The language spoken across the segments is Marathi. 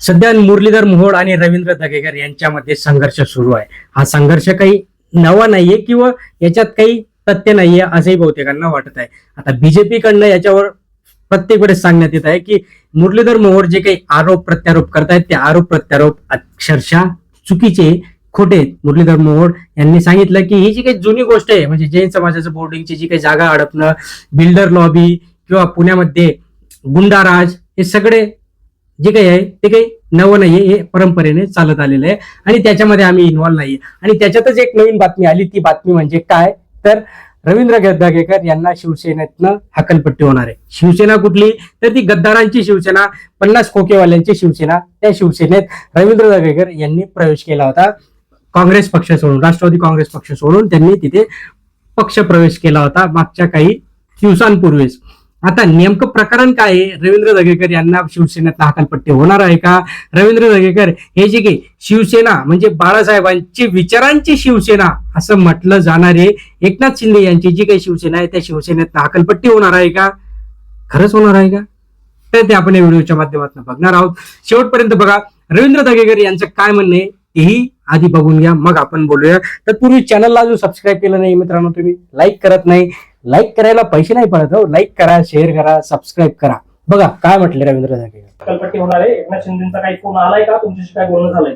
सध्या मुरलीधर मोहोळ आणि रवींद्र दगेकर यांच्यामध्ये संघर्ष सुरू आहे. हा संघर्ष काही नवा नाहीये किंवा याच्यात काही तथ्य नाहीये असंही बहुतेकांना वाटत आहे. आता बीजेपी कडनं याच्यावर प्रत्येक वेळेस सांगण्यात येत आहे की मुरलीधर मोहोळ जे काही आरोप प्रत्यारोप करतायत ते आरोप प्रत्यारोप अक्षरशः चुकीचे, खोटे आहेत. मुरलीधर मोहोळ यांनी सांगितलं की ही जी काही जुनी गोष्ट आहे म्हणजे जैन समाजाचं बोर्डिंगची जी काही जागा हडपणं, बिल्डर लॉबी किंवा पुण्यामध्ये गुंडाराज, हे सगळे जे काही आहे ते काही नवं नाहीये, हे परंपरेने चालत आलेलं आहे आणि त्याच्यामध्ये आम्ही इन्व्हॉल्व नाहीये. आणि त्याच्यातच एक नवीन बातमी आली, ती बातमी म्हणजे काय तर रवींद्र दगेकर यांना शिवसेनेतनं हकलपट्टी होणार आहे. शिवसेना कुठली तर ती गद्दारांची शिवसेना, 50 खोकेवाल्यांची शिवसेना. त्या शिवसेनेत रवींद्र दगेकर यांनी प्रवेश केला होता. काँग्रेस पक्ष सोडून, राष्ट्रवादी काँग्रेस पक्ष सोडून त्यांनी तिथे पक्ष प्रवेश केला होता मागच्या काही दिवसांपूर्वीच. आता नेमकं प्रकरण काय आहे? रवींद्र दगेकर यांना शिवसेनेत हकालपट्टी होणार आहे का? रवींद्र दगेकर हे जे काही शिवसेना म्हणजे बाळासाहेबांची विचारांची शिवसेना असं म्हटलं जाणारे एकनाथ शिंदे यांची जी काही शिवसेना आहे त्या शिवसेनेत हकालपट्टी होणार आहे का? खरंच होणार आहे का? तर ते आपण या व्हिडिओच्या माध्यमातून बघणार आहोत. शेवटपर्यंत बघा. रवींद्र दगेकर यांचं काय म्हणणं आहे तेही आधी बघून घ्या, मग आपण बोलूया. तत्पूर्वी चॅनलला जो सबस्क्राईब केलं नाही मित्रांनो, तुम्ही लाईक करत नाही. लाईक करायला पैसे नाही पडत हो. लाईक करा, शेअर करा, सबस्क्राईब करा. बघा काय म्हटले रवींद्र दगेकर. हकालपट्टी होणार आहे. एकनाथ शिंदेचा काही फोन आलाय का? तुमच्याशी काय बोलणं झालंय?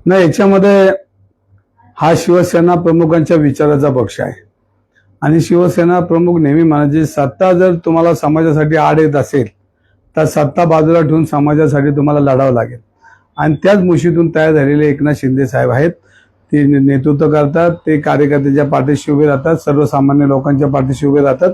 नाही, याच्यामध्ये हा शिवसेना प्रमुखांच्या विचाराचा पक्ष आहे आणि शिवसेना प्रमुख नेहमी म्हणायचे सत्ता जर तुम्हाला समाजासाठी आड येत असेल तर सत्ता बाजूला ठेवून समाजासाठी तुम्हाला लढावं लागेल. आणि त्याच मुशीतून तयार झालेले एकनाथ शिंदे साहेब आहेत. ते नेतृत्व करतात, ते कार्यकर्त्याच्या पाठीशी उभे राहतात, सर्वसामान्य लोकांच्या पाठीशी उभे राहतात.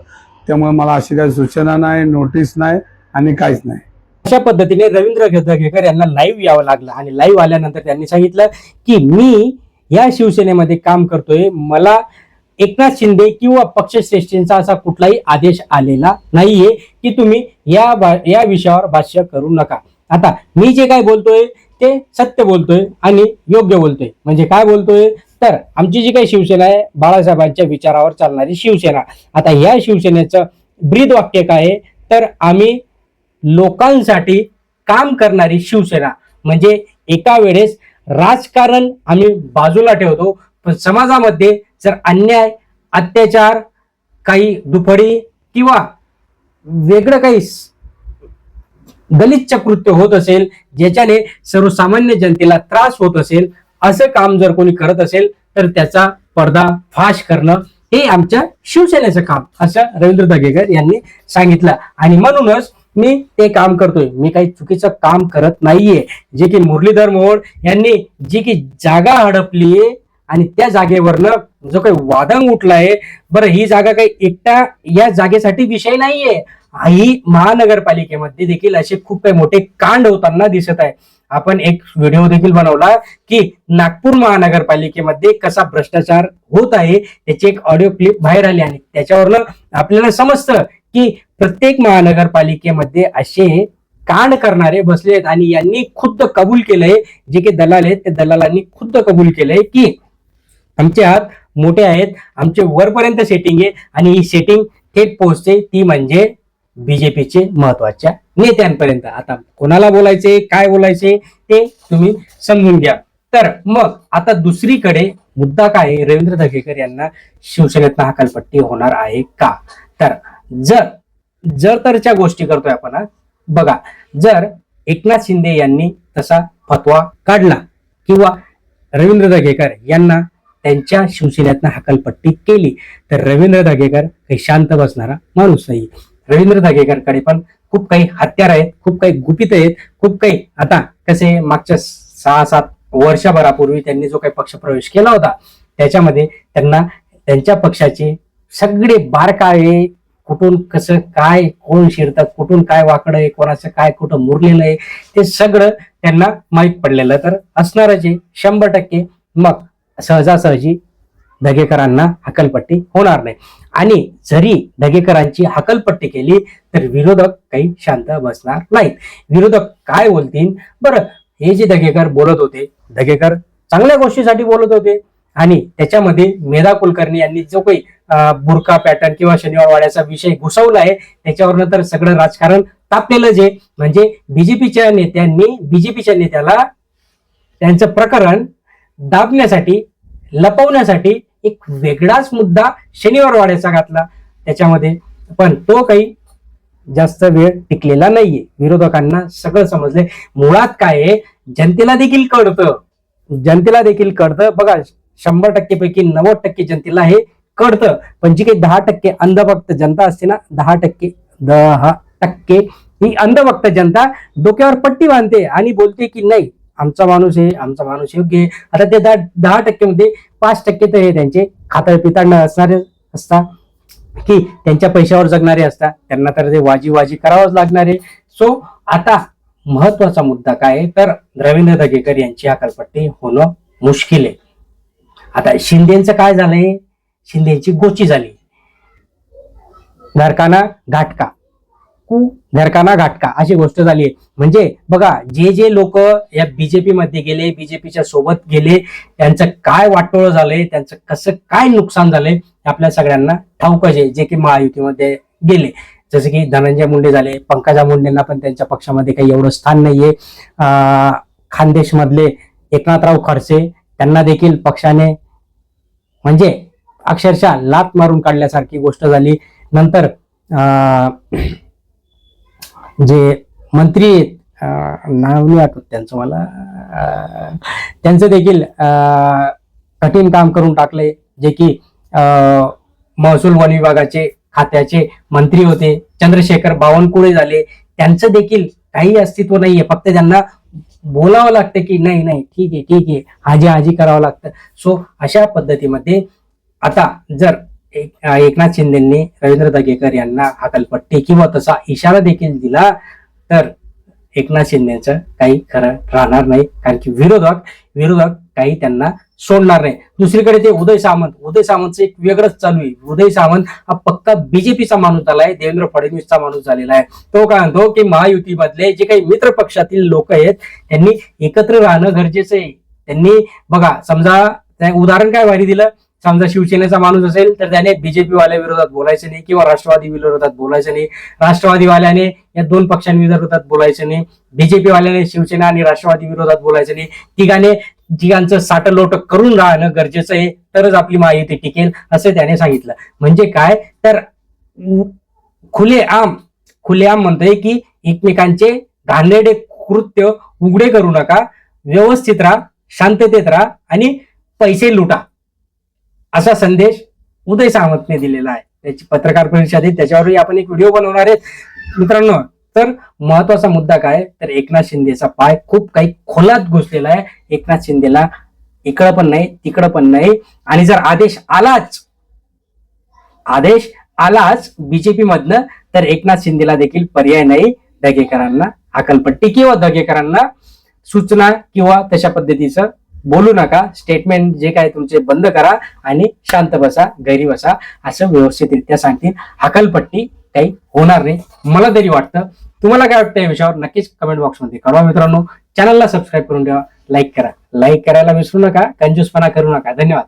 त्यामुळे मला अशी काही सूचना नाही, नोटीस नाही आणि काहीच नाही. अशा पद्धतीने रवींद्र दगेकर यांना लाईव्ह यावं लागलं आणि लाईव्ह आल्यानंतर त्यांनी सांगितलं की मी या शिवसेनेमध्ये काम करतोय, मला एकनाथ शिंदे किंवा पक्षश्रेष्ठींचा असा कुठलाही आदेश आलेला नाहीये की तुम्ही या विषयावर भाष्य करू नका. आता मी जे काय बोलतोय ते सत्य बोलतोय आणि योग्य बोलतोय. म्हणजे काय बोलतोय तर आमची जी काही शिवसेना आहे बाळासाहेबांच्या विचारावर चालणारी शिवसेना. आता या शिवसेनेचं ब्रीद वाक्य काय आहे तर आम्ही लोकांसाठी काम करणारी शिवसेना. म्हणजे एका वेळेस राजकारण आम्ही बाजूला ठेवतो, पण समाजामध्ये जर अन्याय, अत्याचार, काही दुफडी किंवा वेगळं काही गलिच्छ कृत्य होत असेल, ज्याच्याने सर्वसामान्य जनतेला त्रास होत असेल, असं काम जर कोणी करत असेल तर त्याचा पर्दा फाश करणं हे आमच्या शिवसेनेचं काम, असं रवींद्र दगेकर यांनी सांगितलं. आणि म्हणूनच मी ते काम करतोय, मी काही चुकीचं काम करत नाहीये. जे की मुरलीधर मोहोळ यांनी जी की जागा हडपलीये आणि त्या जागेवरनं जो काही वादंग उठलाय, बरं ही जागा काही एकटा या जागेसाठी विषय नाहीये. ही महानगरपालिकेमध्ये देखील असे खूप काही मोठे कांड होताना दिसत आहे. आपण एक व्हिडिओ देखील बनवला की नागपूर महानगरपालिकेमध्ये कसा भ्रष्टाचार होत आहे, त्याची एक ऑडिओ क्लिप बाहेर आली आणि त्याच्यावरनं आपल्याला समजतं की प्रत्येक महानगरपालिकेमध्ये असे कांड करणारे बसले आहेत. आणि यांनी खुद्द कबूल केलंय, जे काही दलाल आहेत त्या दलालांनी खुद्द कबूल केलंय की आमचे हात मोठे आहेत, आमचे वरपर्यंत सेटिंग आहे आणि ही सेटिंग थेट पोहोचते ती म्हणजे बीजेपीचे महत्वाच्या नेत्यांपर्यंत. आता कोणाला बोलायचे, काय बोलायचे ते तुम्ही समजून घ्या. तर मग आता दुसरीकडे मुद्दा काय आहे, रवींद्र दगेकर यांना शिवसेनेतनं हकालपट्टी होणार आहे का? तर जर तरच्या गोष्टी करतोय आपण. बघा, जर एकनाथ शिंदे यांनी तसा फतवा काढला किंवा रवींद्र दगेकर यांना त्यांच्या शिवसेनेतनं हकालपट्टी केली तर रवींद्र दगेकर काही शांत बसणारा माणूस नाही. रवींद्र दगेकरकडे पण खूप काही हत्यार आहेत, खूप काही गुपित आहेत, खूप काही. आता कसे मागच्या 6-7 वर्षभरापूर्वी त्यांनी जो काही पक्ष प्रवेश केला होता त्याच्यामध्ये त्यांना त्यांच्या पक्षाचे सगळे बारकावे, कुठून कसं काय कोण शिरतं, कुठून काय वाकडं आहे, कोणाचं काय कुठं मुरलेलं आहे ते सगळं त्यांना माहीत पडलेलं तर असणारच आहे 100%. मग सहजासहजी दगेकरांना हकालपट्टी होणार नाही. आणि जरी दगेकरांची हकालपट्टी केली तर विरोधक काही शांत बसणार नाहीत. विरोधक काय बोलतील? बरं, हे जे दगेकर बोलत होते, दगेकर चांगल्या गोष्टीसाठी बोलत होते आणि त्याच्यामध्ये मेधा कुलकर्णी यांनी जो काही बुरका पॅटर्न किंवा शनिवार वाड्याचा विषय घुसवला आहे, त्याच्यावरनं तर सगळं राजकारण तापलेलं जे म्हणजे बीजेपीच्या नेत्याला त्यांचं प्रकरण दाबण्यासाठी लपवण्यासाठी एक वेगळाच मुद्दा शनिवार वाड्याचा घातला त्याच्यामध्ये, पण तो काही जास्त वेळ टिकलेला नाहीये. विरोधकांना सगळं समजलंय. मुळात काय आहे, जनतेला देखील कळतं बघा, 100% पैकी 90% जनतेला हे कळतं, पण जी काही 10% अंधभक्त जनता असते ना, 10% ही अंधभक्त जनता डोक्यावर पट्टी बांधते आणि बोलते की नाही आमचा माणूस योग्य आहे. आता ते 10% मध्ये 5% तर हे त्यांचे खातळ पिताळ असणारे असतात की त्यांच्या पैशावर जगणारे असतात, त्यांना तर ते वाजी करावंच लागणार आहे. सो आता महत्वाचा मुद्दा काय आहे, तर रवींद्र दगेकर यांची हकालपट्टी होणं मुश्किल आहे. आता शिंदेचं काय झालंय, शिंदेची गोची झाली, घरकाना घाटका अशी गोष्ट झाली आहे. म्हणजे बघा, जे लोक या बीजेपी मध्ये गेले, बीजेपीच्या सोबत गेले, त्यांचं काय वाटोळं झालंय, त्यांचं कसं काय नुकसान झालंय आपल्या सगळ्यांना ठाऊक आहे. जे की महायुतीमध्ये गेले, जसं की धनंजय मुंडे झाले, पंकजा मुंडेंना पण त्यांच्या पक्षामध्ये काही एवढं स्थान नाहीये. खानदेश मधले एकनाथराव खडसे, त्यांना देखील पक्षाने म्हणजे अक्षरशः लात मारून काढल्यासारखी गोष्ट झाली. नंतर जे मंत्री नाव नाही आठवत त्यांचं मला, त्यांचं देखील कठीण काम करून टाकले, जे की महसूल वन विभागाचे खात्याचे मंत्री होते, चंद्रशेखर बावनकुळे झाले, त्यांचं देखील काही अस्तित्व नाहीये. फक्त त्यांना बोलावं लागतं की नाही ठीक आहे हाजी करावं लागतं. सो अशा पद्धतीमध्ये आता जर एकनाथ शिंदेंनी रवींद्र दगेकर यांना हकालपट्टी किंवा तसा इशारा देखील दिला तर एकनाथ शिंदेचं काही खरं राहणार नाही, कारण की विरोधक काही त्यांना सोडणार नाही. दुसरीकडे ते उदय सामंतचं एक वेगळंच चालू आहे. उदय सामंत हा पक्का बीजेपीचा माणूस झालाय, देवेंद्र फडणवीसचा माणूस झालेला आहे. तो काय म्हणतो की महायुतीमधले जे काही मित्र पक्षातील लोक आहेत त्यांनी एकत्र राहणं गरजेचं आहे. त्यांनी बघा, समजा उदाहरण काय भारी दिलं, समजा शिवसेनेचा माणूस असेल तर त्याने बीजेपी वाल्या विरोधात बोलायचं नाही किंवा राष्ट्रवादी विरोधात बोलायचं नाही, राष्ट्रवादी वाल्याने या दोन पक्षांविरोधात बोलायचं नाही, बीजेपी वाल्याने शिवसेना आणि राष्ट्रवादी विरोधात बोलायचं नाही. तिघांचं साटलोट करून राहणं गरजेचं आहे, तरच आपली महायुती टिकेल असं त्याने सांगितलं. म्हणजे काय, तर खुलेआम म्हणतोय की एकमेकांचे घाणेरडे कृत्य उघडे करू नका, व्यवस्थित राहा, शांततेत राहा आणि पैसे लुटा, असा संदेश उदय सामंतने दिलेला आहे. त्याची पत्रकार परिषद आहे, त्याच्यावरही आपण एक व्हिडिओ बनवणार आहे मित्रांनो. तर महत्वाचा मुद्दा काय, तर एकनाथ शिंदेचा पाय खूप काही खोलात घुसलेला आहे. एकनाथ शिंदेला इकडं पण नाही तिकडं पण नाही, आणि जर आदेश आलाच बीजेपी मधनं तर एकनाथ शिंदेला देखील पर्याय नाही दगेकरांना हकालपट्टी किंवा दगेकरांना सूचना किंवा तशा पद्धतीचं बोलू नका, स्टेटमेंट जे काय तुमचे बंद करा आणि शांत बसा, घरी बसा, असं व्यवस्थितरित्या सांगतील. हकालपट्टी काही होणार नाही मला तरी वाटतं. तुम्हाला काय वाटतं या विषयावर नक्कीच कमेंट बॉक्समध्ये कळवा मित्रांनो. चॅनलला सबस्क्राईब करून ठेवा, लाईक करायला विसरू नका, कंजूसपणा करू नका. धन्यवाद.